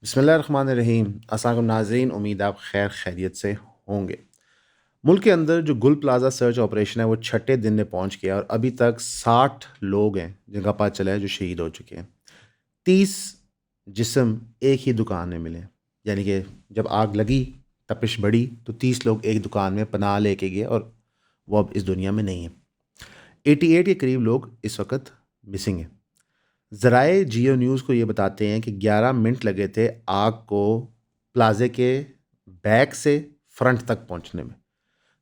बिस्मिल्लाहिर्रहमानिर्रहीम। अस्सलाम नाज़रीन, उम्मीद आप खैर खैरियत से होंगे। मुल्क के अंदर जो गुल प्लाज़ा सर्च ऑपरेशन है वो छठे दिन में पहुंच गया और अभी तक 60 लोग हैं जिनका पता चला है जो शहीद हो चुके हैं। 30 जिस्म एक ही दुकान में मिले, यानी कि जब आग लगी, तपिश बढ़ी, तो 30 लोग एक दुकान में पनाह लेके गए और वो अब इस दुनिया में नहीं है। 88 के करीब लोग इस वक्त मिसिंग हैं। ज़राए जियो न्यूज़ को ये बताते हैं कि 11 मिनट लगे थे आग को प्लाज़े के बैक से फ्रंट तक पहुंचने में।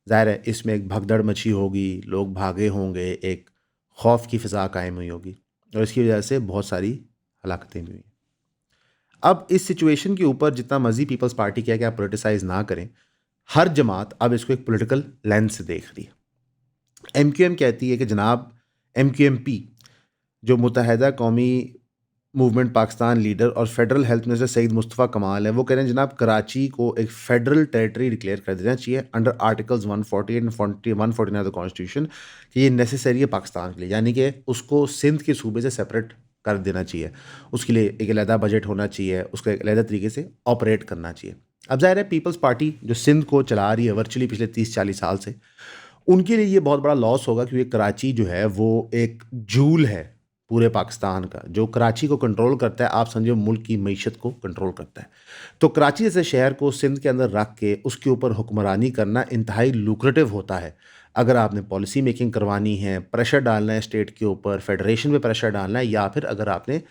ज़ाहिर है इसमें एक भगदड़ मची होगी, लोग भागे होंगे, एक खौफ की फ़िज़ा कायम हुई होगी और इसकी वजह से बहुत सारी हलाकतें भी हुई। अब इस सिचुएशन के ऊपर जितना मर्जी पीपल्स पार्टी कहे कि आप पोलिटिसाइज़ ना करें, हर जमात अब इसको एक पॉलिटिकल लेंस से देख रही है। MQM कहती है कि जनाब MQMP जो मुत्तहदा कौमी मूवमेंट पाकिस्तान लीडर और federal health minister Syed Mustafa Kamal है, वो कह रहे हैं जनाब कराची को एक फेडरल टेरिटरी डिक्लेयर कर देना चाहिए under articles 148 and 149 of the constitution कि ये नेसेसरी है पाकिस्तान के लिए, यानी कि उसको सिंध के सूबे से सेपरेट कर देना चाहिए। उसके लिए एक अलहदा बजट होना चाहिए, उसको एक अलहदा तरीके से ऑपरेट करना चाहिए। अब ज़ाहिर है पीपल्स पार्टी जो सिंध को चला रही है वर्चुअली पिछले 30-40 साल से, उनके लिए ये बहुत बड़ा लॉस होगा क्योंकि कराची जो है वो एक जूल है पूरे पाकिस्तान का। जो कराची को कंट्रोल करता है, आप समझो मुल्क की मईशत को कंट्रोल करता है। तो कराची जैसे शहर को सिंध के अंदर रख के उसके ऊपर हुक्मरानी करना इंतहाई लुक्रेटिव होता है। अगर आपने पॉलिसी मेकिंग करवानी है, प्रेशर डालना है स्टेट के ऊपर, फेडरेशन पे प्रेशर डालना है, या फिर अगर आपने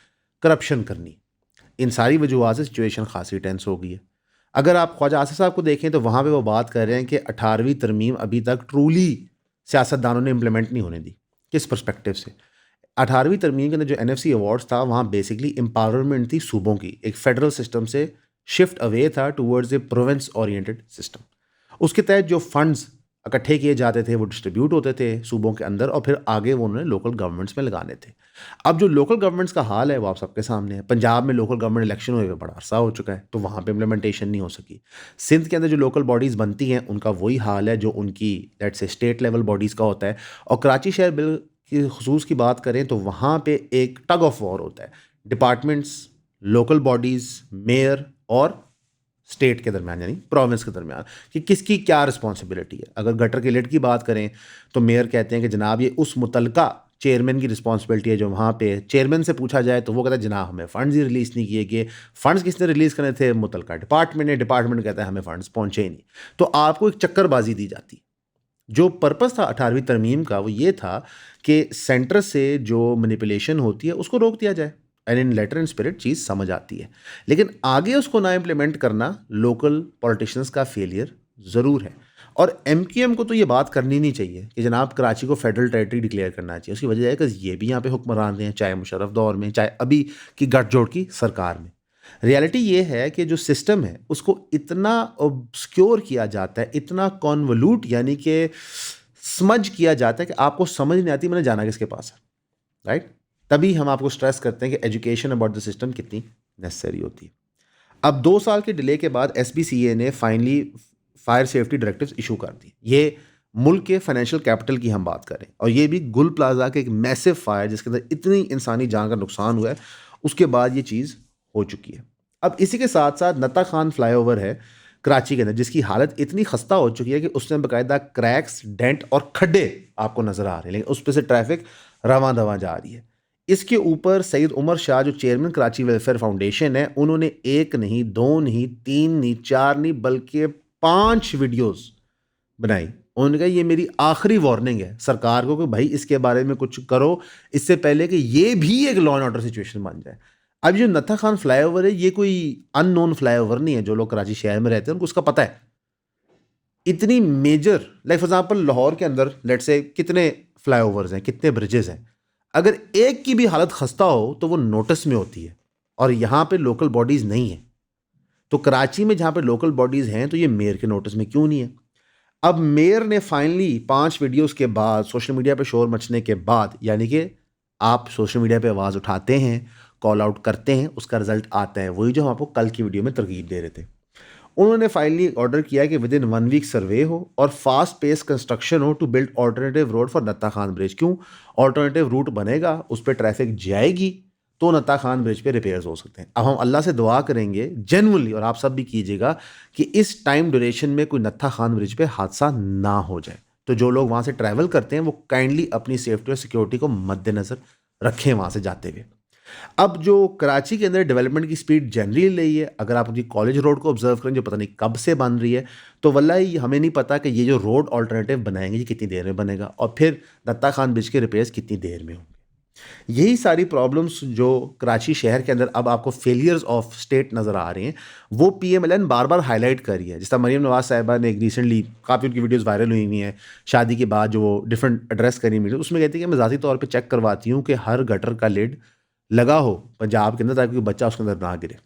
करप्शन करनी, इन सारी वजूहत से सिचुएशन खासी टेंस हो गई है। अगर आप ख्वाजा आसिफ साहब को देखें तो वहाँ पे वो बात कर रहे हैं कि 18वीं तरमीम अभी तक ट्रूली सियासतदानों ने इम्प्लीमेंट नहीं होने दी। किस पर्सपेक्टिव से? 18वीं तरमीम के अंदर जो NFC अवार्ड्स था, वहाँ बेसिकली एम्पावरमेंट थी सूबों की, एक फेडरल सिस्टम से शिफ्ट अवे था towards a province oriented system. उसके तहत जो फंड्स इकट्ठे किए जाते थे वो डिस्ट्रीब्यूट होते थे सूबों के अंदर और फिर आगे वो उन्होंने लोकल गवर्नमेंट्स में लगाने थे। अब जो लोकल गवर्नमेंट्स का हाल है वो आप सबके सामने है। पंजाब में लोकल गवर्नमेंट इलेक्शन हुए हुए बड़ा अरसा हो चुका है, तो वहाँ पे इम्प्लीमेंटेशन नहीं हो सकी। सिंध के अंदर जो लोकल बॉडीज़ बनती हैं उनका वही हाल है जो उनकी let's say state level bodies का होता है। और कराची शहर बिल की खसूस की बात करें तो वहाँ पे एक टग ऑफ वॉर होता है डिपार्टमेंट्स, लोकल बॉडीज़, मेयर और स्टेट के दरमियान, यानी प्रोविंस के दरमियान, कि किसकी क्या रिस्पॉन्सिबिलिटी है। अगर गटर के लिड की बात करें तो मेयर कहते हैं कि जनाब ये उस मुतलका चेयरमैन की रिस्पॉन्सिबिलिटी है जो वहाँ पे चेयरमैन से पूछा जाए तो वो कहता है जनाब हमें फ़ंड्स ही रिलीज़ नहीं किए गए। फ़ंड्स किसने रिलीज़ करने थे? मुतलका डिपार्टमेंट ने। डिपार्टमेंट कहता है हमें फ़ंड्स पहुँचे ही नहीं। तो आपको एक चक्करबाजी दी जाती। जो पर्पस था 18वीं तरमीम का वो ये था कि सेंटर से जो मैनिपुलेशन होती है उसको रोक दिया जाए। And in letter and spirit चीज़ समझ आती है, लेकिन आगे उसको ना इम्प्लीमेंट करना लोकल पॉलिटिशियंस का फेलियर ज़रूर है। और MQM को तो ये बात करनी नहीं चाहिए कि जनाब कराची को फेडरल टेरिटरी डिक्लेयर करना चाहिए। उसकी वजह है कि ये भी यहाँ पे हुक्मरान रहे हैं, चाहे मुशर्रफ दौर में, चाहे अभी की गठजोड़ की सरकार में। रियलिटी ये है कि जो सिस्टम है उसको इतना ऑब्स्क्योर किया जाता है, इतना कॉन्वोल्यूट यानी कि स्मज किया जाता है कि आपको समझ नहीं आती मैंने जाना किसके पास है, राइट? तभी हम आपको स्ट्रेस करते हैं कि एजुकेशन अबाउट द सिस्टम कितनी नेसेसरी होती है। अब 2 साल के डिले के बाद SBCA ने finally fire safety directives issue कर दी। ये मुल्क के फाइनेंशियल कैपिटल की हम बात करें और ये भी गुल प्लाजा के एक मैसिव फायर जिसके अंदर इतनी इंसानी जान का नुकसान हुआ है, उसके बाद ये चीज़ हो चुकी है। अब इसी के साथ साथ नत्ता खान फ्लाईओवर है कराची के अंदर जिसकी हालत इतनी खस्ता हो चुकी है कि उसमें बाकायदा क्रैक्स, डेंट और खड्डे आपको नज़र आ रहे हैं, लेकिन उस पर से ट्रैफिक रवां दवां जा रही है। इसके ऊपर सईद उमर शाह जो चेयरमैन कराची वेलफेयर फाउंडेशन है, उन्होंने एक नहीं, दो नहीं, तीन नहीं, चार नहीं, बल्कि 5 वीडियोस बनाई। उन्होंने कहा ये मेरी आखिरी वार्निंग है सरकार को कि भाई इसके बारे में कुछ करो, इससे पहले कि ये भी एक लॉ एंड ऑर्डर सिचुएशन बन जाए। अब जो नत्था खान फ्लाईओवर है ये कोई अननोन फ्लाईओवर नहीं है। जो लोग कराची शहर में रहते हैं उनको उसका पता है। इतनी major, like for example Lahore के अंदर लेट्स से कितने फ्लाईओवर्स हैं, कितने ब्रिजेस हैं, अगर एक की भी हालत खस्ता हो तो वो नोटिस में होती है और यहाँ पे लोकल बॉडीज़ नहीं है। तो कराची में जहाँ पे लोकल बॉडीज़ हैं तो ये मेयर के नोटिस में क्यों नहीं है? अब मेयर ने फाइनली 5 वीडियोस के बाद, सोशल मीडिया पे शोर मचने के बाद, यानी कि आप सोशल मीडिया पे आवाज़ उठाते हैं, कॉल आउट करते हैं, उसका रिजल्ट आता है, वही जो हम आपको कल की वीडियो में तरगीब दे रहे थे। उन्होंने फाइनली ऑर्डर किया कि विद इन 1 वीक सर्वे हो और फास्ट पेस कंस्ट्रक्शन हो to build alternative road for Natta Khan bridge. क्यों? ऑल्टरनेटिव रूट बनेगा, उस पर ट्रैफिक जाएगी, तो नत्ता खान ब्रिज पे रिपेयर्स हो सकते हैं। अब हम अल्लाह से दुआ करेंगे जेन्युइनली, और आप सब भी कीजिएगा, कि इस टाइम ड्यूरेशन में कोई नत्था खान ब्रिज पे हादसा ना हो जाए। तो जो लोग वहाँ से ट्रैवल करते हैं वो काइंडली अपनी सेफ्टी और सिक्योरिटी को मद्देनज़र रखें वहाँ से जाते हुए। अब जो कराची के अंदर डेवलपमेंट की स्पीड जनरली रही है, अगर आप उनकी कॉलेज रोड को ऑब्जर्व करें जो पता नहीं कब से बन रही है, तो वल्लाही हमें नहीं पता कि ये जो रोड ऑल्टरनेटिव बनाएंगे ये कितनी देर में बनेगा, और फिर नत्ता खान ब्रिज के रिपेयर्स कितनी देर में होंगे। यही सारी प्रॉब्लम्स जो कराची शहर के अंदर अब आपको फेलियर्स ऑफ स्टेट नज़र आ रहे हैं, वो PMLN बार बार हाईलाइट कर रही है। जिस तरह मरीम नवाज साहिबा ने एक रिसेंटली काफ़ी उनकी वीडियोस वायरल हुई हुई हैं शादी के बाद, जो वो डिफरेंट एड्रेस करी मीडिया, उसमें कहती है कि मैं ज़ाती तौर पे चेक करवाती हूँ कि हर गटर का लिड लगा हो पंजाब के अंदर, ताकि कोई बच्चा उसके अंदर ना गिरे।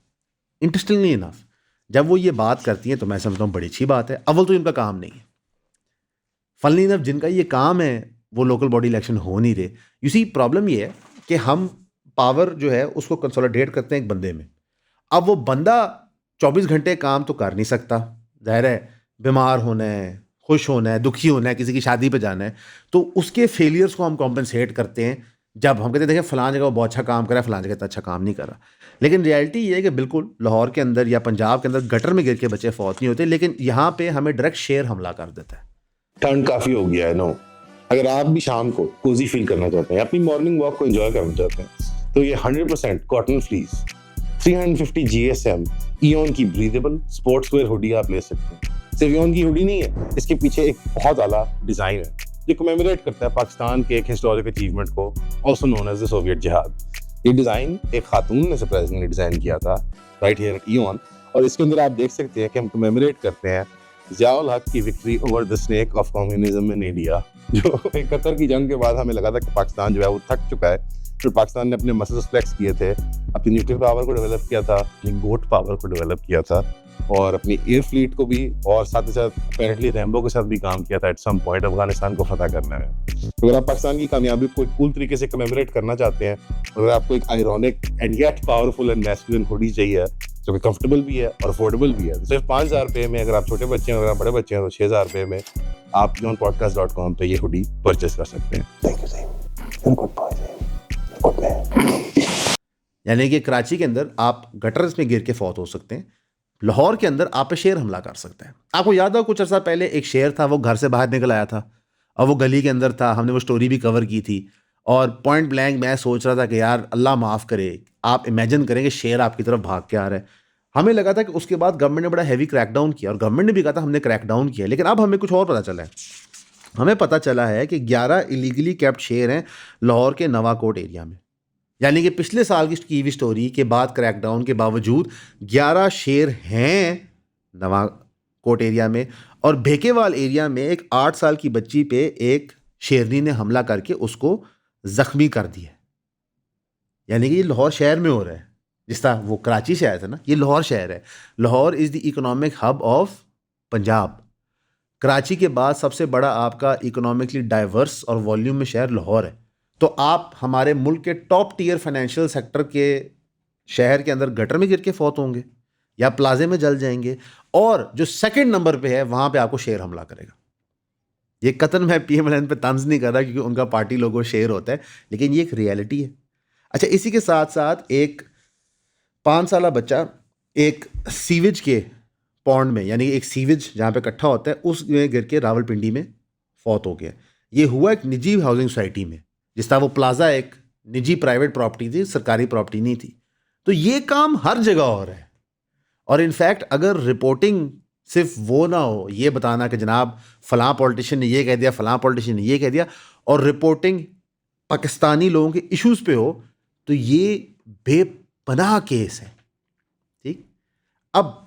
इंटरेस्टिंगली इनफ जब वो ये बात करती हैं तो मैं समझता हूँ बड़ी अच्छी बात है। अव्वल तो इनका काम नहीं है, फनी इनफ जिनका ये काम है वो लोकल बॉडी इलेक्शन हो नहीं रहे। यू सी प्रॉब्लम ये है कि हम पावर जो है उसको कंसोलिडेट करते हैं एक बंदे में। अब वो बंदा 24 घंटे काम तो कर नहीं सकता, जाहिर है, बीमार होना है, खुश होना है, दुखी होना है, किसी की शादी पे जाना है, तो उसके फेलियर्स को हम कॉम्पनसेट करते हैं। जब हम कहते हैं देखें फ़लाँ जगह वो बहुत अच्छा काम कर रहा है, फ़लाँ जगह इतना अच्छा काम नहीं कर रहा। लेकिन रियलिटी ये है कि बिल्कुल लाहौर के अंदर या पंजाब के अंदर गटर में गिर के बच्चे फौत नहीं होते, लेकिन यहाँ पे हमें डायरेक्ट शेर हमला कर देता है। ठंड काफी हो गया है नो। अगर आप भी शाम को कोजी फील करना चाहते हैं, अपनी मॉर्निंग वॉक को एंजॉय करना चाहते हैं, तो ये 100% कॉटन फ्लीस 350 GSM इयॉन की ब्रीदेबल स्पोर्ट्सवेयर हुडी आप ले सकते हैं। सिर्फ इयॉन की हुडी नहीं है, इसके पीछे एक बहुत आला डिजाइन है जो कमेमोरेट करता है पाकिस्तान के एक हिस्टोरिक अचीवमेंट को, also known as the Soviet jihad. ये डिजाइन एक खातून ने सरप्राइजिंगली डिजाइन किया था राइट हियर एट इयॉन, और इसके अंदर आप देख सकते हैं कि हम कमेमोरेट करते हैं ज़ियाउल हक की victory over the snake of communism in India. जो 71 की जंग के बाद हमें लगा था कि पाकिस्तान जो है वो थक चुका है, फिर पाकिस्तान ने अपने मसल्स फ्लेक्स किए थे, अपनी न्यूक्लियर पावर को डेवलप किया था, अपनी गोट पावर को डेवलप किया था, और अपनी एयर फ्लीट को भी, और साथ ही साथ अपेरेंटली रैम्बो के साथ भी काम किया था एट सम पॉइंट अफगानिस्तान को फतह करने में। तो अगर आप पाकिस्तान की कामयाबी को एक कूल तरीके से कमेमोरेट करना चाहते हैं, अगर आपको एक ironic and yet powerful and masculine hoodie चाहिए जो कि कंफर्टेबल भी है और अफोर्डेबल भी है, तो सिर्फ 5,000 रुपये में, अगर आप छोटे बच्चे हैं, अगर आप बड़े बच्चे हैं तो 6,000 रुपये में आप johnpodcast.com पे ये हुडी परचेस कर सकते हैं। Thank you. यानी कि कराची के अंदर आप गटर्स में गिर के फौत हो सकते हैं, लाहौर के अंदर आप पे शेर हमला कर सकता है। आपको याद है कुछ अर्सा पहले एक शेर था, वो घर से बाहर निकल आया था और वो गली के अंदर था, हमने वो स्टोरी भी कवर की थी, और पॉइंट ब्लैंक मैं सोच रहा था कि यार अल्लाह माफ़ करे, आप इमेजिन करें कि शेर आपकी तरफ भाग के आ रहा है। हमें लगा था कि उसके बाद गवर्नमेंट ने बड़ा हैवी क्रैकडाउन किया, और गवर्नमेंट ने भी कहा था हमने क्रैकडाउन किया, लेकिन अब हमें कुछ और पता चला है। हमें पता चला है कि 11 इलीगली कैप्ट शेर हैं लाहौर के नवाकोट एरिया में। यानी कि पिछले साल की हुई स्टोरी के बाद क्रैकडाउन के बावजूद 11 शेर हैं नवाकोट एरिया में, और भेकेवाल एरिया में एक 8 साल की बच्ची पे एक शेरनी ने हमला करके उसको जख्मी कर दिया। यानी कि ये लाहौर शहर में हो रहा है, जिस तरह वो कराची से आया था ना, ये लाहौर शहर है। Lahore is the economic hub of Punjab. Karachi के बाद सबसे बड़ा आपका इकोनॉमिकली डाइवर्स और वॉल्यूम में शहर लाहौर है। तो आप हमारे मुल्क के टॉप टियर फाइनेंशियल सेक्टर के शहर के अंदर गटर में गिर के फौत होंगे या प्लाजे में जल जाएंगे, और जो सेकंड नंबर पे है वहाँ पे आपको शेर हमला करेगा। ये कतन मैं PMLN पे तंज नहीं कर रहा क्योंकि उनका पार्टी लोगों शेर होता है, लेकिन ये एक रियलिटी है। अच्छा, इसी के साथ साथ एक 5 साल बच्चा एक सीवेज के पॉन्ड में, यानी एक सीवेज जहाँ पे इकट्ठा होता है, उसमें गिर के रावलपिंडी में फौत हो गया। ये हुआ एक निजी हाउसिंग सोसाइटी में, जिस तरह वो प्लाजा एक निजी प्राइवेट प्रॉपर्टी थी, सरकारी प्रॉपर्टी नहीं थी। तो ये काम हर जगह हो रहा है, और इनफैक्ट अगर रिपोर्टिंग सिर्फ वो ना हो, ये बताना कि जनाब फ़लाँ पॉलिटिशियन ने ये कह दिया, फ़लाँ पॉलिटिशियन ने ये कह दिया, और रिपोर्टिंग पाकिस्तानी लोगों के इश्यूज़ पे हो, तो ये बेपनाह केस है। ठीक, अब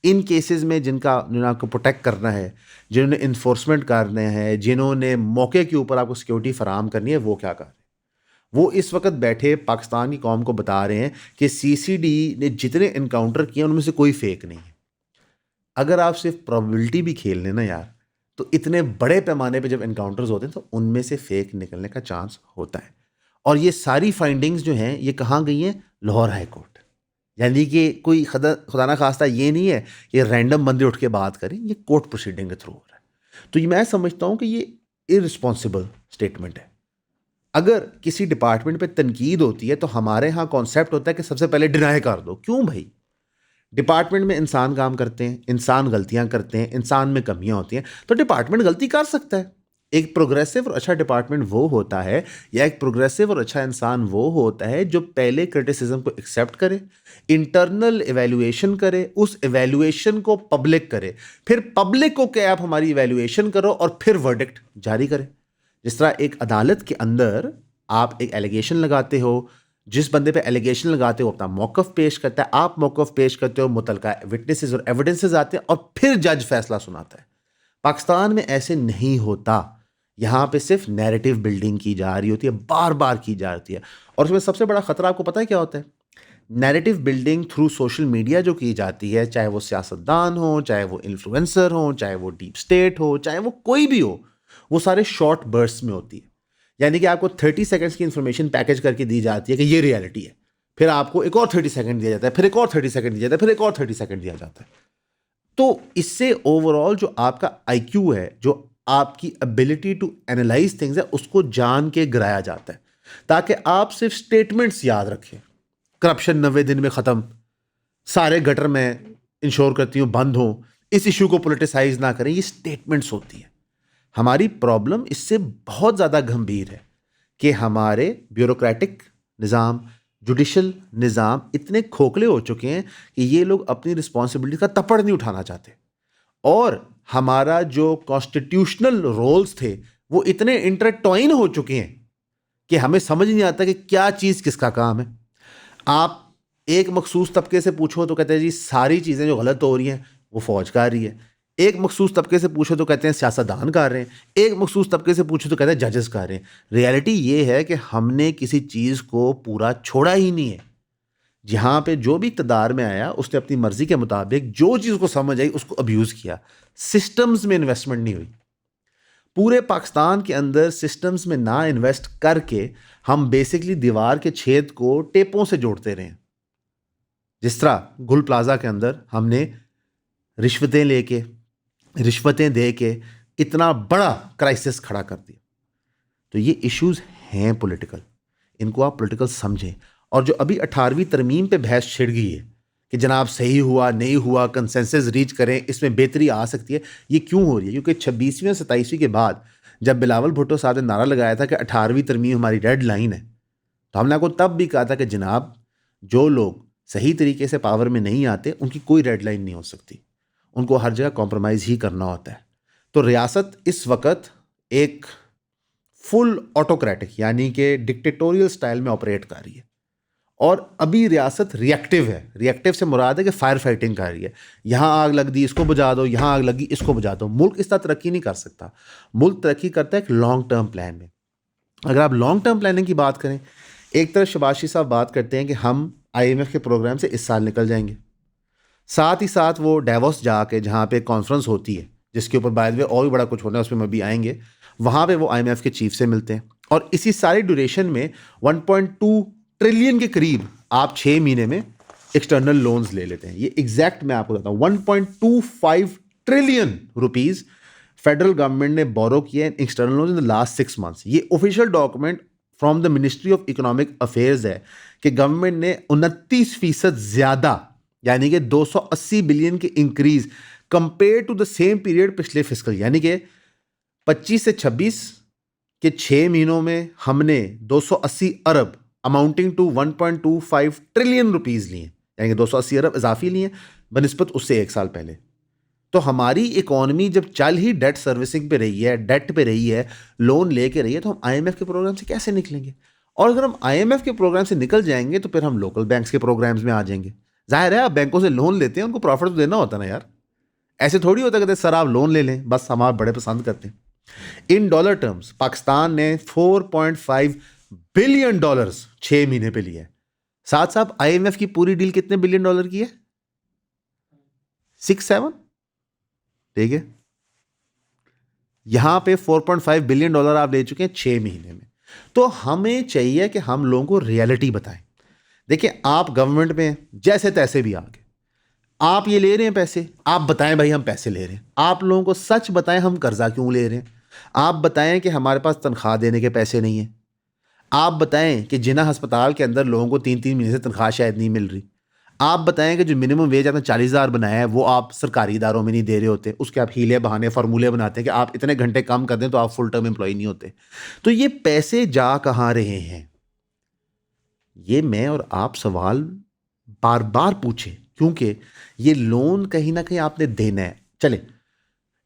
इन केसेस में जिन्होंने आपको प्रोटेक्ट करना है, जिन्होंने इन्फोर्समेंट करना है, जिन्होंने मौके के ऊपर आपको सिक्योरिटी फराहम करनी है, वो क्या कर रहे हैं? वो इस वक्त बैठे पाकिस्तान की कौम को बता रहे हैं कि CCD ने जितने इनकाउंटर किए उनमें से कोई फेक नहीं है। अगर आप सिर्फ प्रोबेबिलिटी भी खेल लें ना यार, तो इतने बड़े पैमाने पे जब इनकाउंटर्स होते हैं तो उनमें से फेक निकलने का चांस होता है। और ये सारी फाइंडिंग्स जो हैं ये कहाँ गई हैं? Lahore high court. यानी कि कोई खुदा ना खास्ता ये नहीं है कि रैंडम बंदे उठ के बात करें, ये कोर्ट प्रोसीडिंग के थ्रू हो रहा है। तो ये मैं समझता हूँ कि ये इररिस्पॉन्सिबल स्टेटमेंट है। अगर किसी डिपार्टमेंट पे तनकीद होती है तो हमारे यहाँ कॉन्सेप्ट होता है कि सबसे पहले डिनाई कर दो। क्यों भाई? डिपार्टमेंट में इंसान काम करते हैं, इंसान गलतियां करते हैं, इंसान में कमियां होती हैं, तो डिपार्टमेंट गलती कर सकता है। एक प्रोग्रेसिव और अच्छा डिपार्टमेंट वो होता है, या एक प्रोग्रेसिव और अच्छा इंसान वो होता है जो पहले क्रिटिसिज्म को एक्सेप्ट करे, इंटरनल एवेल्युएशन करे, उस एवेल्युएशन को पब्लिक करे, फिर पब्लिक को कि आप हमारी एवेल्युएशन करो और फिर वर्डिक्ट जारी करे। जिस तरह एक अदालत के अंदर आप एक एलिगेशन लगाते हो, जिस बंदे पे एलिगेशन लगाते हो अपना मौकफ पेश करता है, आप मौकफ पेश करते हो, मुतलका विटनेसेस और एविडेंसेस आते हैं और फिर जज फैसला सुनाता है। पाकिस्तान में ऐसे नहीं होता। यहाँ पे सिर्फ नैरेटिव बिल्डिंग की जा रही होती है, बार बार की जा रही है। और उसमें सबसे बड़ा खतरा आपको पता है क्या होता है? Narrative building through social media जो की जाती है, चाहे वो सियासतदान हो, चाहे वो इन्फ्लुएंसर हो, चाहे वो डीप स्टेट हो, चाहे वो कोई भी हो, वो सारे शॉर्ट बर्स्ट में होती है। यानी कि आपको 30 सेकंड्स की इंफॉर्मेशन पैकेज करके दी जाती है कि ये रियलिटी है, फिर आपको एक और 30 सेकंड दिया जाता है, फिर एक और 30 सेकंड दिया जाता है, फिर एक और 30 सेकंड दिया जाता है। तो इससे ओवरऑल जो आपका आईक्यू है, जो आपकी एबिलिटी टू एनालाइज थिंग्स है, उसको जान के गिराया जाता है, ताकि आप सिर्फ स्टेटमेंट्स याद रखें। करप्शन 90 दिन में ख़त्म, सारे गटर में इंश्योर करती हूँ बंद हो, इस इशू को पोलिटिसाइज ना करें, ये स्टेटमेंट्स होती है। हमारी प्रॉब्लम इससे बहुत ज़्यादा गंभीर है कि हमारे ब्यूरोक्रेटिक निज़ाम, जुडिशल निज़ाम इतने खोखले हो चुके हैं कि ये लोग अपनी रिस्पॉन्सिबिलिटी का तपड़ नहीं उठाना चाहते। और हमारा जो कॉन्स्टिट्यूशनल रोल्स थे वो इतने इंटरट्वाइन हो चुके हैं कि हमें समझ नहीं आता कि क्या चीज़ किसका काम है। आप एक मखसूस तबके से पूछो तो कहते हैं जी सारी चीज़ें जो गलत हो रही हैं वो फौज कर रही है। एक मखसूस तबके से पूछो तो कहते हैं सियासतदान कर रहे हैं। एक मखसूस तबके से पूछो तो कहते हैं जजेस कर रहे हैं। रियलिटी ये है कि हमने किसी चीज़ को पूरा छोड़ा ही नहीं है। जहाँ पे जो भी इक़्तिदार में आया उसने अपनी मर्जी के मुताबिक जो चीज़ को समझ आई उसको अब्यूज़ किया। सिस्टम्स में इन्वेस्टमेंट नहीं हुई। पूरे पाकिस्तान के अंदर सिस्टम्स में ना इन्वेस्ट करके हम बेसिकली दीवार के छेद को टेपों से जोड़ते रहे। जिस तरह गुल प्लाजा के अंदर हमने रिश्वतें लेके, रिश्वतें दे के इतना बड़ा क्राइसिस खड़ा कर दिया। तो ये इश्यूज हैं पॉलिटिकल, इनको आप पॉलिटिकल समझें। और जो अभी 18वीं तरमीम पे बहस छिड़ गई है कि जनाब सही हुआ नहीं हुआ, कंसेंसस रीच करें, इसमें बेहतरी आ सकती है, ये क्यों हो रही है? क्योंकि 26वीं और 27वीं के बाद जब बिलावल भुट्टो साहब ने नारा लगाया था कि 18वीं तरमीम हमारी रेड लाइन है, तो हमने आपको तब भी कहा था कि जनाब जो लोग सही तरीके से पावर में नहीं आते उनकी कोई रेड लाइन नहीं हो सकती, उनको हर जगह कॉम्प्रोमाइज़ ही करना होता है। तो रियासत इस वक्त एक फुल ऑटोक्रेटिक यानी कि डिक्टेटोरियल स्टाइल में ऑपरेट कर रही है। और अभी रियासत रिएक्टिव है। रिएक्टिव से मुराद है कि फायर फाइटिंग कर रही है। यहाँ आग लग दी इसको बुझा दो, यहाँ आग लगी इसको बुझा दो। मुल्क इस तरह तरक्की नहीं कर सकता। मुल्क तरक्की करता है एक लॉन्ग टर्म प्लान में। अगर आप लॉन्ग टर्म प्लानिंग की बात करें, एक तरफ शबाशी साहब बात करते हैं कि हम IMF के प्रोग्राम से इस साल निकल जाएंगे, साथ ही साथ वो डेवोस जाके जहाँ पे कॉन्फ्रेंस होती है जिसके ऊपर बाय द वे और भी बड़ा कुछ होना है, उसमें हम भी आएंगे, वहाँ पे वो IMF के चीफ से मिलते हैं। और इसी सारी ड्यूरेशन में 1.2 ट्रिलियन के करीब आप 6 महीने में एक्सटर्नल लोन्स ले लेते हैं। ये एग्जैक्ट मैं आपको बताता हूँ, 1.25 ट्रिलियन रुपीज़ फेडरल गवर्नमेंट ने बोरो किए हैं external loans in the last 6 months. ये official document from the ministry of economic affairs है कि गवर्नमेंट ने 29% ज़्यादा यानी कि 280 बिलियन की increase compare to the same period पिछले फिस्कल, यानी कि 25 से 26 के 6 महीनों में हमने 280 अरब अमाउंटिंग टू 1.25 ट्रिलियन रुपीज़ लिए, यानी कि 280 अरब इजाफी लिए बनिस्बत उससे 1 साल पहले। तो हमारी इकॉनमी जब चल ही डेट सर्विसिंग पे रही है, डेट पे रही है, लोन लेके रही है, तो हम IMF के प्रोग्राम से कैसे निकलेंगे? और अगर हम IMF के प्रोग्राम से निकल जाएंगे तो फिर हम लोकल बैंक्स के प्रोग्राम्स में आ जाएंगे। जाहिर है आप बैंकों से लोन लेते हैं, उनको प्रॉफिट तो देना होता है ना यार। ऐसे थोड़ी होता कहते सर आप लोन ले लें, बस हम आप बड़े पसंद करते हैं। इन डॉलर टर्म्स पाकिस्तान ने 4.5 बिलियन डॉलर्स 6 महीने पे लिया है। साथ साथ IMF की पूरी डील कितने बिलियन डॉलर की है? 6-7, ठीक है। यहां पे 4.5 बिलियन डॉलर आप ले चुके हैं 6 महीने में। तो हमें चाहिए कि हम लोगों को रियलिटी बताएं। देखिए आप गवर्नमेंट में जैसे तैसे भी आ गए, आप ये ले रहे हैं पैसे, आप बताएं भाई हम पैसे ले रहे हैं। आप लोगों को सच बताएं हम कर्जा क्यों ले रहे हैं। आप बताएं कि हमारे पास तनख्वाह देने के पैसे नहीं है। आप बताएं कि जिना अस्पताल के अंदर लोगों को 3-3 महीने से तनख्वाह शायद नहीं मिल रही। आप बताएं कि जो मिनिमम वेज आपने 40,000 बनाया है वो आप सरकारी इदारों में नहीं दे रहे होते, उसके आप हीले बहाने फार्मूले बनाते हैं कि आप इतने घंटे कम कर दें तो आप फुल टर्म एम्प्लॉय नहीं होते। तो ये पैसे जा कहाँ रहे हैं, ये मैं और आप सवाल बार बार पूछें, क्योंकि ये लोन कहीं ना कहीं आपने देना है। चले,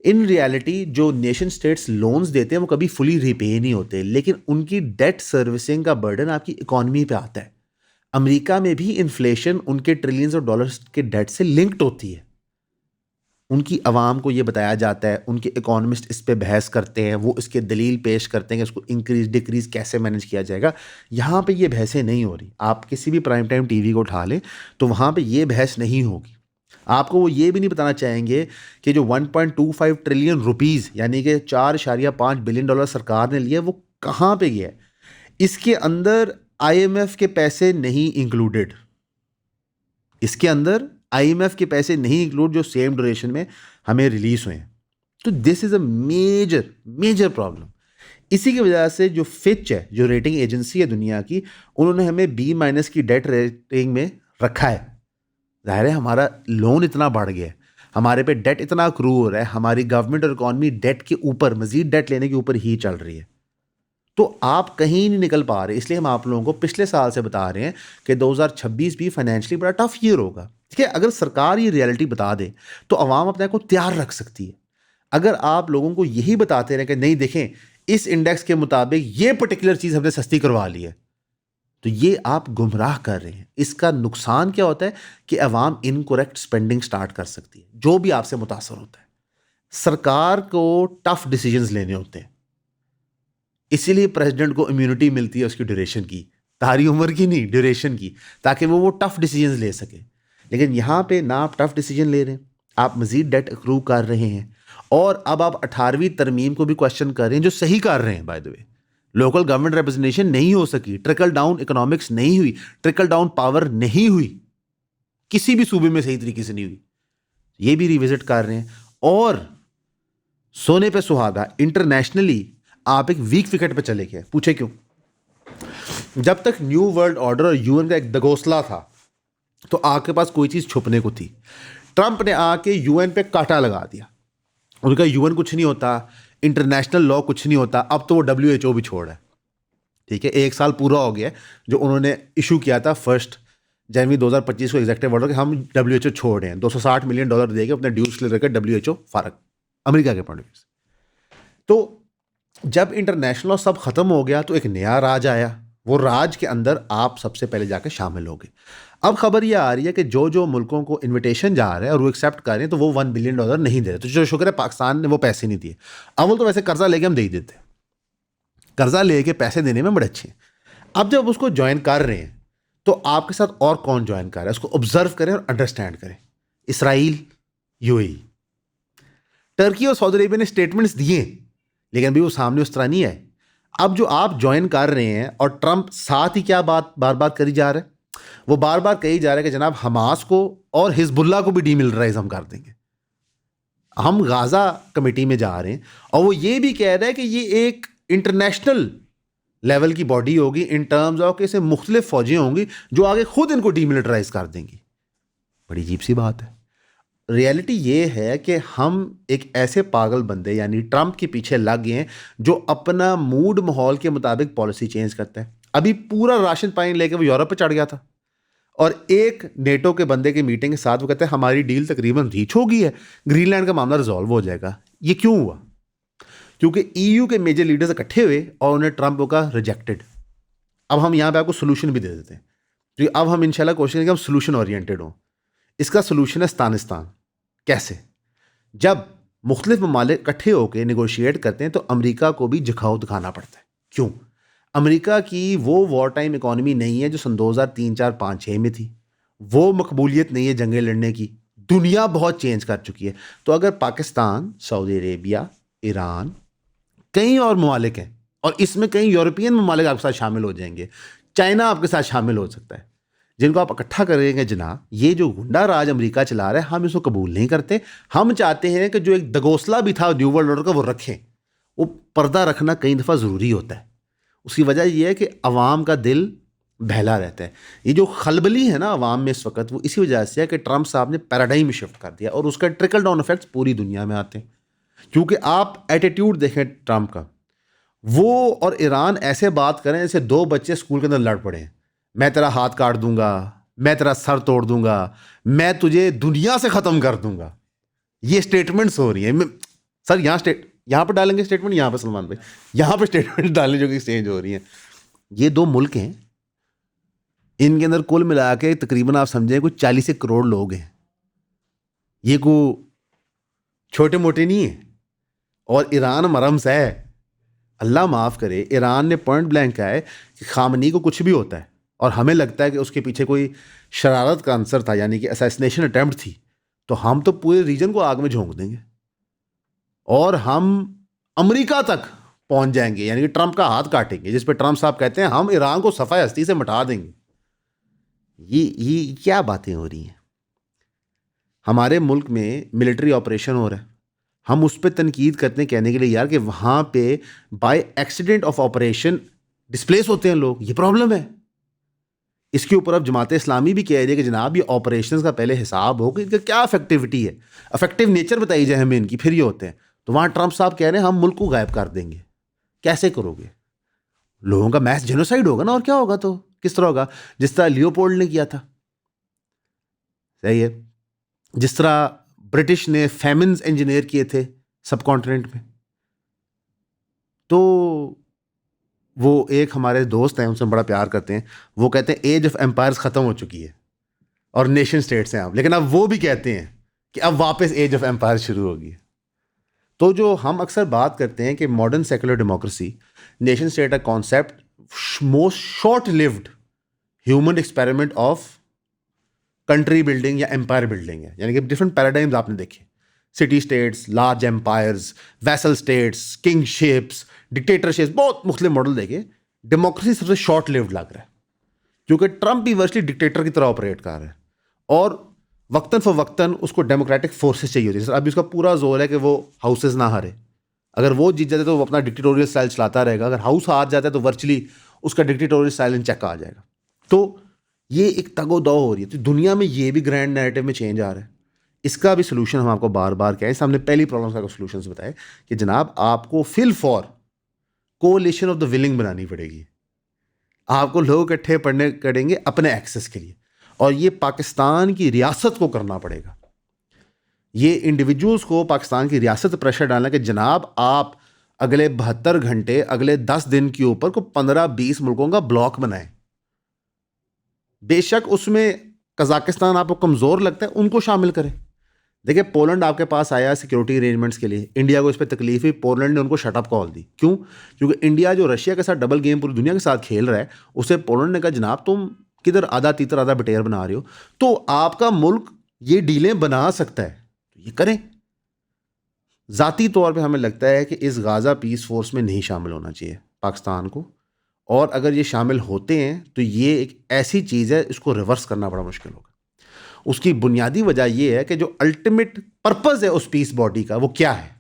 इन रियलिटी जो नेशन स्टेट्स लोन्स देते हैं वो कभी फुली रिपे नहीं होते, लेकिन उनकी डेट सर्विसिंग का बर्डन आपकी इकोनॉमी पे आता है। अमेरिका में भी इन्फ्लेशन उनके ट्रिलियंस ऑफ डॉलर्स के डेट से लिंक्ड होती है। उनकी आवाम को ये बताया जाता है, उनके इकोनॉमिस्ट इस पे बहस करते हैं, वो इसके दलील पेश करते हैं कि उसको इंक्रीज डिक्रीज कैसे मैनेज किया जाएगा। यहाँ पे ये बहसें नहीं हो रही। आप किसी भी प्राइम टाइम टीवी को उठा लें तो वहाँ पे ये बहस नहीं होगी। आपको वो ये भी नहीं बताना चाहेंगे कि जो 1.25 ट्रिलियन रुपीज़ यानी कि 4.5 बिलियन डॉलर सरकार ने लिया वो कहाँ पे गया है। इसके अंदर IMF के पैसे नहीं इंक्लूडेड, इसके अंदर IMF के पैसे नहीं इंक्लूड जो सेम ड्यूरेशन में हमें रिलीज हुए हैं। तो this is a major major problem. इसी की वजह से जो फिच है, जो रेटिंग एजेंसी है दुनिया की, उन्होंने हमें B- की डेट रेटिंग में रखा है। ज़ाहिर है हमारा लोन इतना बढ़ गया है, हमारे पे डेट इतना अक्रू हो रहा है, हमारी गवर्नमेंट और इकॉनमी डेट के ऊपर, मजीद डेट लेने के ऊपर ही चल रही है। तो आप कहीं नहीं निकल पा रहे। इसलिए हम आप लोगों को पिछले साल से बता रहे हैं कि 2026 भी फाइनेंशियली बड़ा टफ ईयर होगा। ठीक है, अगर सरकार ये रियलिटी बता दे तो अवाम अपने आप को तैयार रख सकती है। अगर आप लोगों को यही बताते रहे कि नहीं देखें इस इंडेक्स के मुताबिक ये पर्टिकुलर चीज़ हमने सस्ती करवा ली है, तो ये आप गुमराह कर रहे हैं। इसका नुकसान क्या होता है कि अवाम इनकरेक्ट स्पेंडिंग स्टार्ट कर सकती है, जो भी आपसे मुतासर होता है। सरकार को टफ डिसीजंस लेने होते हैं, इसीलिए प्रेसिडेंट को इम्यूनिटी मिलती है उसकी ड्यूरेशन की, तारी उम्र की नहीं, ड्यूरेशन की, ताकि वो टफ डिसीजंस ले सके। लेकिन यहाँ पे ना आप टफ डिसीजन ले रहे हैं, आप मजीद डेट अक्रू कर रहे हैं, और अब आप 18वीं तरमीम को भी क्वेश्चन कर रहे हैं, जो सही कर रहे हैं। By the way, local government representation नहीं हो सकी, ट्रिकल डाउन इकोनॉमिक्स नहीं हुई, ट्रिकल डाउन पावर नहीं हुई, किसी भी सूबे में सही तरीके से नहीं हुई। ये भी रिविजिट कर रहे हैं। और सोने पे सुहागा, इंटरनेशनली आप एक वीक विकेट पे चले गए। पूछे क्यों? जब तक न्यू वर्ल्ड ऑर्डर और UN का एक दगोसला था तो आपके पास कोई चीज़ छुपने को थी। ट्रंप ने आके UN पे कांटा लगा दिया, उनका UN कुछ नहीं होता, इंटरनेशनल लॉ कुछ नहीं होता। अब तो वो WHO भी छोड़ है। ठीक है, 1 साल पूरा हो गया जो उन्होंने इशू किया था 1 जनवरी 2025 को एग्जेक्टिव ऑर्डर कि हम WHO छोड़ रहे हैं, $260 मिलियन देके अपने ड्यूज क्लियर करके WHO फारग, अमेरिका के पॉइंट ऑफ व्यू से। तो जब इंटरनेशनल लॉ सब खत्म हो गया तो एक नया राज आया, वो राज के अंदर आप सबसे पहले जाके शामिल हो गए। अब खबर ये आ रही है कि जो जो मुल्कों को इनविटेशन जा रहा है और वो एक्सेप्ट कर रहे हैं तो वो $1 बिलियन नहीं दे रहे। तो जो शुक्र है पाकिस्तान ने वो पैसे नहीं दिए। अव्वल तो वैसे कर्जा लेके हम दे ही देते, कर्जा लेके पैसे देने में बड़े अच्छे हैं। अब जब उसको ज्वाइन कर रहे हैं तो आपके साथ और कौन ज्वाइन कर रहा है, उसको ऑब्जर्व करें और अंडरस्टैंड करें। इसराइल, UAE, टर्की और सऊदी अरेबिया ने स्टेटमेंट्स दिए, लेकिन अभी वो सामने उस तरह नहीं है। अब जो आप ज्वाइन कर रहे हैं और ट्रंप साथ ही क्या बात बार बार करी जा रहा है, वो बार बार कही जा रहा है कि जनाब हमास को और हिजबुल्लाह को भी डीमिलिटराइज हम कर देंगे। हम गाजा कमेटी में जा रहे हैं और वो ये भी कह रहा है कि ये एक इंटरनेशनल लेवल की बॉडी होगी इन टर्म्स ऑफ कि इसमें मुख्तलिफ फौजें होंगी जो आगे खुद इनको डीमिलिटराइज कर देंगी। बड़ी अजीब सी बात है। रियलिटी ये है कि हम एक ऐसे पागल बंदे यानी ट्रंप के पीछे लग गए हैं जो अपना मूड माहौल के मुताबिक पॉलिसी चेंज करता है। अभी पूरा राशन पानी लेके वो यूरोप पे चढ़ गया था और एक नेटो के बंदे की मीटिंग के साथ वो कहते हैं हमारी डील तकरीबन रीच हो गई है, ग्रीनलैंड का मामला रिजॉल्व हो जाएगा। ये क्यों हुआ? क्योंकि EU के मेजर लीडर्स इकट्ठे हुए और उन्हें ट्रंप का रिजेक्टेड। अब हम यहाँ पे आपको सोल्यूशन भी दे देते हैं, तो अब हम इंशाल्लाह कोशिश करेंगे हम सोल्यूशन ओरिएंटेड हों। इसका सोल्यूशन है अफगानिस्तान। कैसे? जब मुख्तलिफ ममालिक इकट्ठे होकर नेगोशिएट करते हैं तो अमेरिका को भी झुकाव दिखाना पड़ता है। क्यों? अमेरिका की वो वॉर टाइम इकॉनमी नहीं है जो सन 2003, 4, 5, 6 में थी। वो मकबूलियत नहीं है जंगें लड़ने की। दुनिया बहुत चेंज कर चुकी है। तो अगर पाकिस्तान, सऊदी अरेबिया, ईरान, कई और ममालिक हैं और इसमें कई यूरोपियन ममालिक आपके साथ शामिल हो जाएंगे, चाइना आपके साथ शामिल हो सकता है, जिनको आप इकट्ठा करेंगे। जनाब ये जो गुंडा राज अमेरिका चला रहा है हम इसको कबूल नहीं करते। हम चाहते हैं कि जो एक दगोसला भी था न्यू वर्ल्ड ऑर्डर का वो रखें। वो पर्दा रखना कई दफ़ा ज़रूरी होता है। उसकी वजह ये है कि अवाम का दिल बहला रहता है। ये जो खलबली है ना अवाम में इस वक्त, वो इसी वजह से है कि ट्रंप साहब ने पैराडाइम शिफ्ट कर दिया और उसका ट्रिकल डाउन इफेक्ट्स पूरी दुनिया में आते हैं। क्योंकि आप एटीट्यूड देखें ट्रंप का, वो और ईरान ऐसे बात करें जैसे दो बच्चे स्कूल के अंदर लड़ पड़े हैं। मैं तेरा हाथ काट दूंगा, मैं तेरा सर तोड़ दूंगा, मैं तुझे दुनिया से ख़त्म कर दूंगा। ये स्टेटमेंट्स हो रही हैं। सर यहाँ पर डालेंगे स्टेटमेंट, यहाँ पर सलमान भाई यहाँ पर स्टेटमेंट डालें जो कि एक्सचेंज हो रही हैं। ये दो मुल्क हैं, इनके अंदर कुल मिला के तकरीबन आप समझें कुछ 40 करोड़ लोग हैं। ये को छोटे मोटे नहीं है। और ईरान मरम्स है, अल्लाह माफ़ करे, ईरान ने पॉइंट ब्लैंक कहा है कि खामनी को कुछ भी होता है और हमें लगता है कि उसके पीछे कोई शरारत का आंसर था, यानी कि असैसिनेशन अटैम्प्ट थी, तो हम तो पूरे रीजन को आग में झोंक देंगे और हम अमेरिका तक पहुंच जाएंगे, यानी कि ट्रंप का हाथ काटेंगे, जिस पे ट्रंप साहब कहते हैं हम ईरान को सफ़ाई हस्ती से मिटा देंगे। ये क्या बातें हो रही हैं? हमारे मुल्क में मिलिट्री ऑपरेशन हो रहा है, हम उस पर तनकीद करते हैं कहने के लिए यार कि वहाँ पे by accident of operation displace होते हैं लोग, ये प्रॉब्लम है। इसके ऊपर अब जमात इस्लामी भी कह रही है कि जनाब ये ऑपरेशंस का पहले हिसाब हो कि इनका क्या इफेक्टिविटी है, इफेक्टिव नेचर बताई जाए हमें इनकी, फिर ये होते हैं। तो वहाँ ट्रंप साहब कह रहे हैं हम मुल्क को गायब कर देंगे। कैसे करोगे? लोगों का मैस जेनोसाइड होगा ना, और क्या होगा? तो किस तरह होगा? जिस तरह लियोपोल्ड ने किया था, सही है, जिस तरह ब्रिटिश ने फैमिन्स इंजीनियर किए थे सब कॉन्टिनेंट में। तो वो एक हमारे दोस्त हैं, उनसे हम बड़ा प्यार करते हैं, वो कहते हैं एज ऑफ एम्पायर्स ख़त्म हो चुकी है और नेशन स्टेट्स हैं आप, लेकिन अब वो भी कहते हैं कि अब वापस एज ऑफ एम्पायर शुरू होगी। तो जो हम अक्सर बात करते हैं कि modern secular democracy, nation state का concept most short lived human experiment of country building या एम्पायर बिल्डिंग है, यानी कि डिफरेंट पैराडाइम्स आपने देखे, city states, large empires, vassal states, kingships, dictatorships, बहुत मुख्तलिफ मॉडल देखे। डेमोक्रेसी सबसे शॉर्ट लिव्ड लग रहा है क्योंकि ट्रंप भी वर्चुअली डिक्टेटर की तरह ऑपरेट कर रहा है और वक्तन फवक्तन उसको डेमोक्रेटिक फोर्सेस चाहिए होती है। अभी उसका पूरा जोर है कि वो हाउसेस ना हारे, अगर वो जीत जाते तो वो अपना डिक्टेटोरियल स्टाइल चलाता रहेगा, अगर हाउस हार जाता है तो वर्चुअली उसका डिक्टेटोरियल स्टाइल इन चेक आ जाएगा। तो ये एक तगो दो हो रही है। तो दुनिया में ये भी ग्रैंड नैरेटिव में चेंज आ रहा है। इसका भी सोल्यूशन हम आपको बार बार कहें, हमने पहली प्रॉब्लम का सोल्यूशन बताए कि जनाब आपको फिल for coalition of the willing बनानी पड़ेगी। आपको लोग इकट्ठे पढ़ने करेंगे अपने एक्सेस के लिए, और ये पाकिस्तान की रियासत को करना पड़ेगा। ये इंडिविजुअल्स को पाकिस्तान की रियासत प्रेशर डालना कि जनाब आप अगले 72 घंटे, अगले 10 दिन के ऊपर को 15-20 मुल्कों का ब्लॉक बनाएं। बेशक उसमें कजाकिस्तान आपको कमज़ोर लगता है, उनको शामिल करें। देखिए पोलैंड आपके पास आया सिक्योरिटी अरेंजमेंट्स के लिए, इंडिया को इस पर तकलीफ हुई, पोलैंड ने उनको शटअप कॉल दी। क्यों? क्योंकि इंडिया जो रशिया के साथ डबल गेम पूरी दुनिया के साथ खेल रहा है, उसे पोलैंड ने कहा जनाब तुम किधर आधा तीतर आधा बटेर बना रहे हो, तो आपका मुल्क ये डीलें बना सकता है, तो ये करें। ज़ाती तौर पे हमें लगता है कि इस गाज़ा पीस फोर्स में नहीं शामिल होना चाहिए पाकिस्तान को, और अगर ये शामिल होते हैं तो ये एक ऐसी चीज़ है इसको रिवर्स करना बड़ा मुश्किल होगा। उसकी बुनियादी वजह यह है कि जो अल्टीमेट पर्पस है उस पीस बॉडी का वो क्या है?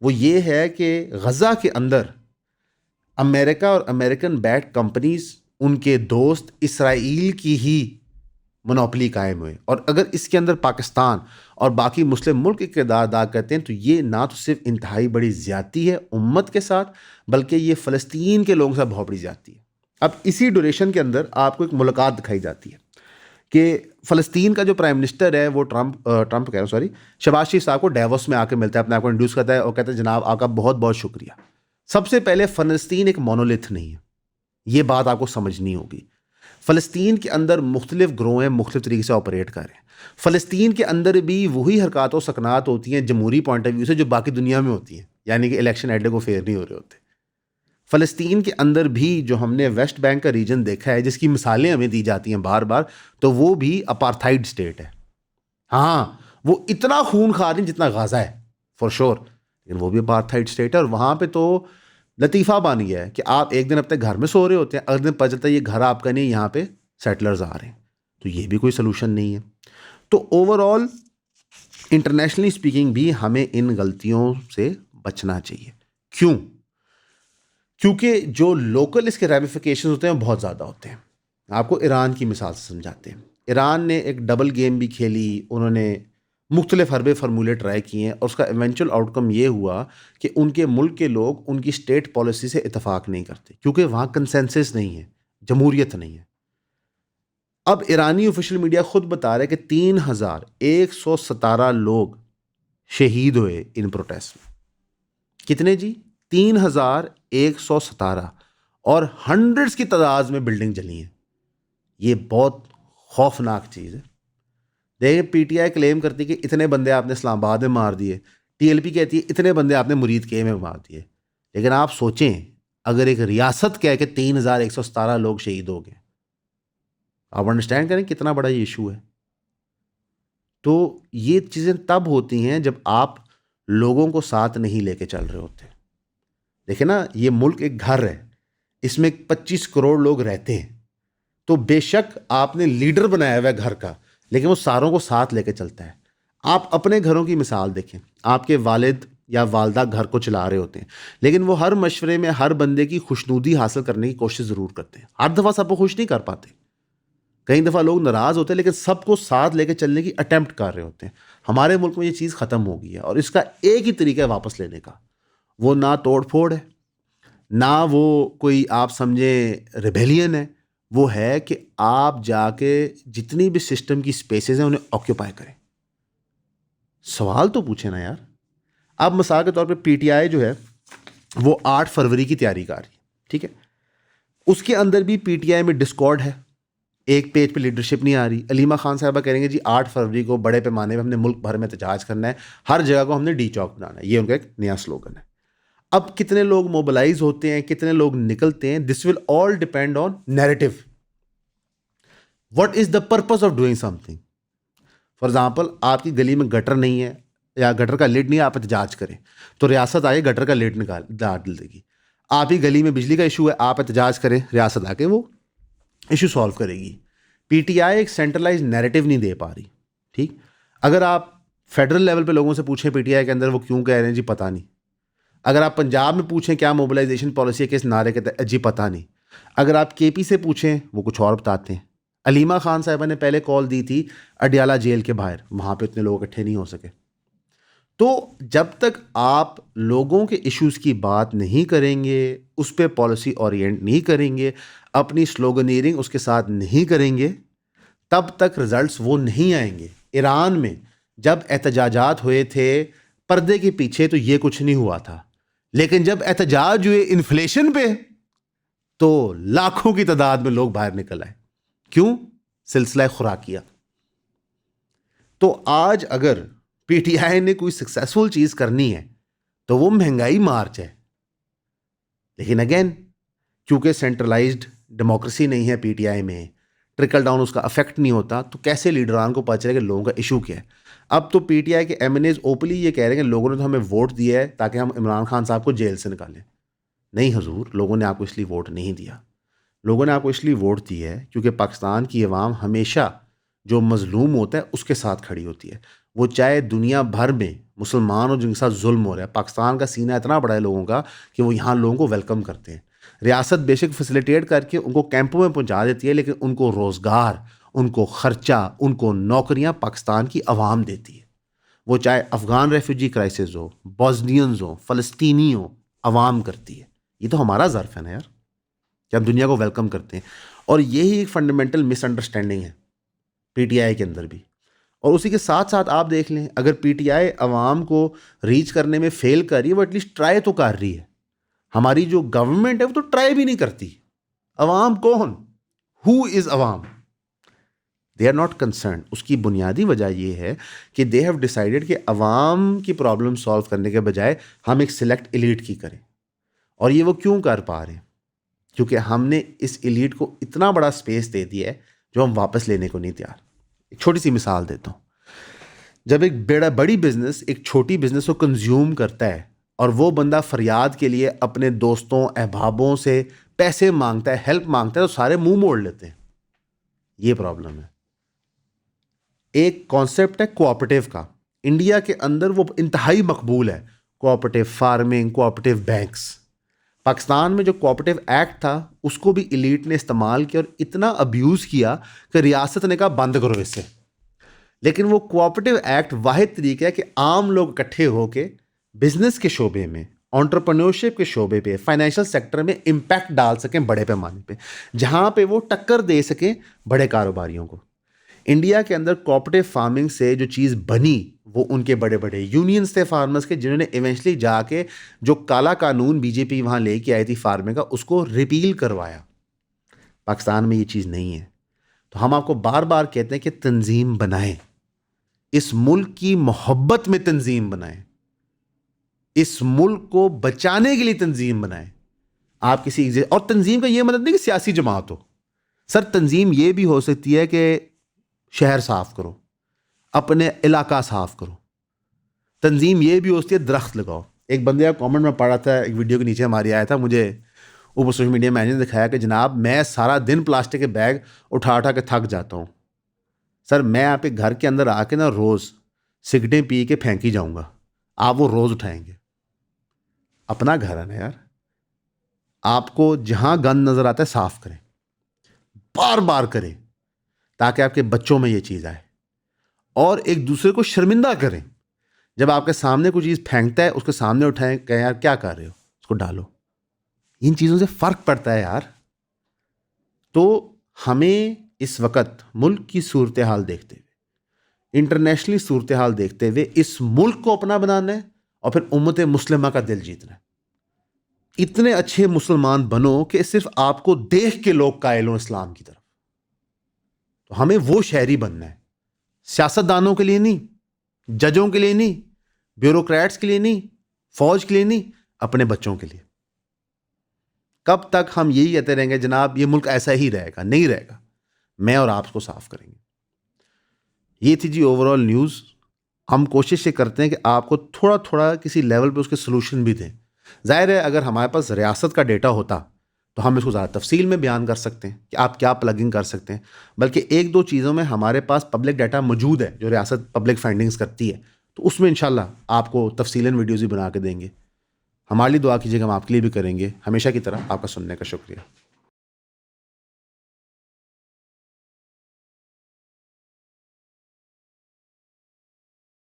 वो ये है कि गज़ा के अंदर अमेरिका और अमेरिकन बैक्ड कंपनीज, उनके दोस्त इसराइल की ही मोनोपोली कायम हुए, और अगर इसके अंदर पाकिस्तान और बाकी मुस्लिम मुल्क किरदार अदा करते हैं तो ये ना तो सिर्फ इंतहाई बड़ी ज़्यादती है उम्मत के साथ, बल्कि ये फ़लस्तीन के लोगों के साथ बहुत बड़ी ज़्यादती है। अब इसी ड्यूरेशन के अंदर आपको एक मुलाकात दिखाई जाती है कि फ़लस्तीन का जो प्राइम मिनिस्टर है वो शहबाज शरीफ साहब को डेवोस में आके मिलता है, अपने आप को इंट्रोड्यूस करता है और कहता है जनाब आपका बहुत बहुत शुक्रिया। सबसे पहले फ़लस्तीन एक मोनोलिथ नहीं है, ये बात आपको समझनी होगी। फ़लस्तीन के अंदर मुख्तलिफ ग्रोह हैं, मुख्तलिफ तरीके से ऑपरेट कर रहे हैं। फ़लस्तीन के अंदर भी वही हरकत व सकनात होती हैं जमहूरी पॉइंट ऑफ व्यू से जो बाकी दुनिया में होती हैं, यानी कि इलेक्शन एडे को फेयर नहीं हो रहे होते। फ़लस्तीन के अंदर भी जो हमने वेस्ट बैंक का रीजन देखा है, जिसकी मिसालें हमें दी जाती हैं बार बार, तो वो भी अपार्थाइड स्टेट है। हाँ, वो इतना खूनखार नहीं जितना गाज़ा है फॉर श्योर, लेकिन वो भी अपार्थाइड स्टेट है। और वहाँ पे तो लतीफ़ा बन गया है कि आप एक दिन अपने घर में सो रहे होते हैं, अगले दिन पता चलता है ये घर आपका नहीं, यहाँ पे सेटलर्स आ रहे हैं। तो ये भी कोई सलूशन नहीं है। तो ओवरऑल इंटरनेशनली स्पीकिंग भी हमें इन गलतियों से बचना चाहिए। क्यों? क्योंकि जो लोकल इसके रेमिफिकेशन होते हैं वो बहुत ज़्यादा होते हैं। आपको ईरान की मिसाल से समझाते हैं। ईरान ने एक डबल गेम भी खेली, उन्होंने मुख्तलिफ हरबे फार्मूले ट्राई किए हैं और उसका इवेंचुअल आउटकम ये हुआ कि उनके मुल्क के लोग उनकी स्टेट पॉलिसी से इतफाक़ नहीं करते क्योंकि वहाँ कंसेंसस नहीं है, जमहूरियत नहीं है। अब ईरानी ऑफिशियल मीडिया खुद बता रहा है कि 3,117 लोग शहीद हुए इन प्रोटेस्ट में। कितने जी? 3,117 और हंड्रेड्स की तादाद में बिल्डिंग जली हैं। ये बहुत खौफनाक चीज़ है। देखिए, पीटीआई क्लेम करती है कि इतने बंदे आपने इस्लामाबाद में मार दिए, टीएलपी कहती है इतने बंदे आपने मुरीद के में मार दिए। लेकिन आप सोचें, अगर एक रियासत कह के 3,117 लोग शहीद हो गए, आप अंडरस्टैंड करें कितना बड़ा ये इशू है। तो ये चीज़ें तब होती हैं जब आप लोगों को साथ नहीं लेके चल रहे होते। देखिए ना, ये मुल्क एक घर है, इसमें 25 करोड़ लोग रहते हैं। तो बेशक आपने लीडर बनाया हुआ है घर का, लेकिन वो सारों को साथ लेके चलता है। आप अपने घरों की मिसाल देखें, आपके वालिद या वालदा घर को चला रहे होते हैं, लेकिन वो हर मशवरे में हर बंदे की खुशनुदी हासिल करने की कोशिश ज़रूर करते हैं। हर दफ़ा सबको खुश नहीं कर पाते, कई दफ़ा लोग नाराज़ होते हैं, लेकिन सबको साथ लेके चलने की अटेम्प्ट कर रहे होते हैं। हमारे मुल्क में ये चीज़ ख़त्म हो गई है और इसका एक ही तरीका है वापस लेने का। वो ना तोड़ फोड़ है, ना वो कोई आप समझें रिबेलियन है, वो है कि आप जाके जितनी भी सिस्टम की स्पेसेस हैं उन्हें ऑक्यूपाई करें। सवाल तो पूछे ना यार। अब मिसाल के तौर पे पीटीआई जो है वो 8 फरवरी की तैयारी कर रही है, ठीक है। उसके अंदर भी पीटीआई में डिस्कॉर्ड है, एक पेज पे लीडरशिप नहीं आ रही। अलीमा खान साहबा कह रहे हैं जी 8 फरवरी को बड़े पैमाने में हमने मुल्क भर में एहतजाज करना है, हर जगह को हमने डी चौक बनाना है। ये उनका एक नया स्लोगन है। अब कितने लोग मोबिलाइज होते हैं, कितने लोग निकलते हैं, this will all depend on narrative. What is the purpose of doing something. For example, आपकी गली में गटर नहीं है या गटर का लिड नहीं है, आप एहतजाज करें तो रियासत आए गटर का लिड निकाल डाल देगी। आप ही गली में बिजली का इशू है, आप एहतजाज करें, रियासत आके वो इशू सॉल्व करेगी। पीटीआई एक सेंट्रलाइज नैरेटिव नहीं दे पा रही, ठीक। अगर आप फेडरल लेवल पे लोगों से पूछें पीटीआई के अंदर वो क्यों कह रहे हैं जी पता नहीं। अगर आप पंजाब में पूछें क्या मोबिलाइजेशन पॉलिसी है किस नारे के तहत, जी पता नहीं। अगर आप केपी से पूछें वो कुछ और बताते हैं। अलीमा खान साहिबा ने पहले कॉल दी थी अडियाला जेल के बाहर, वहाँ पे इतने लोग इकट्ठे नहीं हो सके। तो जब तक आप लोगों के इश्यूज़ की बात नहीं करेंगे, उस पर पॉलिसी ओरिएंट नहीं करेंगे, अपनी स्लोगनियरिंग उसके साथ नहीं करेंगे, तब तक रिजल्ट्स वो नहीं आएंगे। ईरान में जब एहतजाजात हुए थे पर्दे के पीछे तो ये कुछ नहीं हुआ था, लेकिन जब एहतजाज हुए इन्फ्लेशन पे तो लाखों की तादाद में लोग बाहर निकल आए। क्यों? सिलसिला खुराकिया। तो आज अगर पीटीआई ने कोई सक्सेसफुल चीज़ करनी है तो वो महंगाई मार्च है। लेकिन अगेन, क्योंकि सेंट्रलाइज्ड डेमोक्रेसी नहीं है पीटीआई में, ट्रिकल डाउन उसका अफेक्ट नहीं होता, तो कैसे लीडरान को पता चलेगा कि लोगों का इशू क्या है। अब तो पीटीआई के एमएनएज ओपनली ये कह रहे हैं कि लोगों ने तो हमें वोट दिया है ताकि हम इमरान खान साहब को जेल से निकालें। नहीं हजूर, लोगों ने आपको इसलिए वोट नहीं दिया। लोगों ने आपको इसलिए वोट दी है क्योंकि पाकिस्तान की अवाम हमेशा जो मजलूम होता है उसके साथ खड़ी होती है। वो चाहे दुनिया भर में मुसलमान और जिनके साथ जुल्म हो रहा है, पाकिस्तान का सीना इतना बड़ा है लोगों का कि वो यहाँ लोगों को वेलकम करते हैं। रियासत बेशक फैसिलिटेट करके उनको कैंपों में पहुँचा देती है, लेकिन उनको रोज़गार, उनको ख़र्चा, उनको नौकरियाँ पाकिस्तान की अवाम देती है। वो चाहे अफ़गान रेफ्यूजी क्राइसिस हो, बॉस्नियंस हो, फ़लस्तीनी हो, अवाम करती है। ये तो हमारा ज़र्फ़ है ना यार कि हम दुनिया को वेलकम करते हैं। और यही एक फंडामेंटल मिसअंडरस्टैंडिंग है पीटीआई के अंदर भी। और उसी के साथ साथ आप देख लें, अगर पीटीआई अवाम को रीच करने में फेल कर रही है, वो एटलीस्ट ट्राई तो कर रही है। हमारी जो गवर्नमेंट है वो तो ट्राई भी नहीं करती। अवाम कौन? हु इज़ अवाम? They are not concern. उसकी बुनियादी वजह यह है कि दे हैव डिसाइडेड कि अवाम की प्रॉब्लम सॉल्व करने के बजाय हम एक सिलेक्ट एलीट की करें। और ये वो क्यों कर पा रहे हैं? क्योंकि हमने इस एलीट को इतना बड़ा स्पेस दे दिया है जो हम वापस लेने को नहीं तैयार। एक छोटी सी मिसाल देता हूँ। जब एक बड़ी बिजनेस एक छोटी बिजनेस को कंज्यूम करता है और वो बंदा फरियाद के लिए अपने दोस्तों अहबाबों से पैसे मांगता है, हेल्प मांगता है, तो सारे मुंह मोड़ लेते हैं। ये प्रॉब्लम है। एक कॉन्सेप्ट है कोऑपरेटिव का, इंडिया के अंदर वो इंतहाई मकबूल है। Cooperative farming, cooperative banks. Pakistan में जो कोऑपरेटिव एक्ट था उसको भी इलीट ने इस्तेमाल किया और इतना अब्यूज़ किया कि रियासत ने कहा बंद करो इसे। लेकिन वो कोऑपरेटिव एक्ट वाहिद तरीका है कि आम लोग इकट्ठे होके बिजनेस के शोबे में, एंटरप्रेन्योरशिप के शोबे पे, फाइनेंशियल सेक्टर में इम्पैक्ट डाल सकें बड़े पैमाने पे, जहाँ पे वो टक्कर दे सकें बड़े कारोबारियों को। इंडिया के अंदर कोऑपरेटिव फार्मिंग से जो चीज़ बनी वो उनके बड़े बड़े यूनियंस थे फार्मर्स के, जिन्होंने इवेंचुअली जाके जो काला कानून बीजेपी वहाँ लेके आई थी फार्मिंग का, उसको रिपील करवाया। पाकिस्तान में ये चीज़ नहीं है। तो हम आपको बार बार कहते हैं कि तंजीम बनाएं, इस मुल्क की मोहब्बत में तंजीम बनाएं, इस मुल्क को बचाने के लिए तंजीम बनाएं। आप किसी और तंजीम का ये मतलब नहीं कि सियासी जमात हो। सर, तंजीम ये भी हो सकती है कि शहर साफ करो, अपने इलाका साफ करो। तंजीम ये भी हो सकती है दरख्त लगाओ। एक बंदे का कमेंट में पढ़ा था, एक वीडियो के नीचे हमारी आया था, मुझे ऊपर सोशल मीडिया मैंने दिखाया कि जनाब मैं सारा दिन प्लास्टिक के बैग उठा उठा के थक जाता हूँ। सर, मैं आपके घर के अंदर आके ना रोज़ सिगरेटें पी के फेंकी जाऊँगा, आप वो रोज़ उठाएंगे। अपना घर है ना यार, आपको जहाँ गंद नज़र आता है साफ करें, बार बार करें, ताकि आपके बच्चों में ये चीज़ आए। और एक दूसरे को शर्मिंदा करें। जब आपके सामने कोई चीज़ फेंकता है उसके सामने उठाएं, कहें यार क्या कर रहे हो, उसको डालो। इन चीज़ों से फ़र्क पड़ता है यार। तो हमें इस वक्त मुल्क की सूरत हाल देखते हुए, इंटरनेशनली सूरत हाल देखते हुए इस मुल्क को अपना बनाना है और फिर उम्मत मुस्लिमा का दिल जीतना है। इतने अच्छे मुसलमान बनो कि सिर्फ आपको देख के लोग कायल हों इस्लाम की तरफ। तो हमें वो शहरी बनना है, सियासतदानों के लिए नहीं, जजों के लिए नहीं, ब्यूरोक्रेट्स के लिए नहीं, फौज के लिए नहीं, अपने बच्चों के लिए। कब तक हम यही कहते रहेंगे जनाब ये मुल्क ऐसा ही रहेगा? नहीं रहेगा। मैं और आप उसको साफ करेंगे। ये थी जी ओवरऑल न्यूज़। हम कोशिश ये करते हैं कि आपको थोड़ा थोड़ा किसी लेवल पे उसके सोल्यूशन भी दें। जाहिर है अगर हमारे पास रियासत का डेटा होता तो हम इसको ज़्यादा तफसील में बयान कर सकते हैं कि आप क्या प्लगिंग कर सकते हैं। बल्कि एक दो चीज़ों में हमारे पास पब्लिक डाटा मौजूद है जो रियासत पब्लिक फाइंडिंग्स करती है, तो उसमें इंशाल्लाह आपको तफसीलन वीडियोज़ भी बना के देंगे। हमारे लिए दुआ कीजिएगा, हम आपके लिए भी करेंगे। हमेशा की तरह आपका सुनने का शुक्रिया।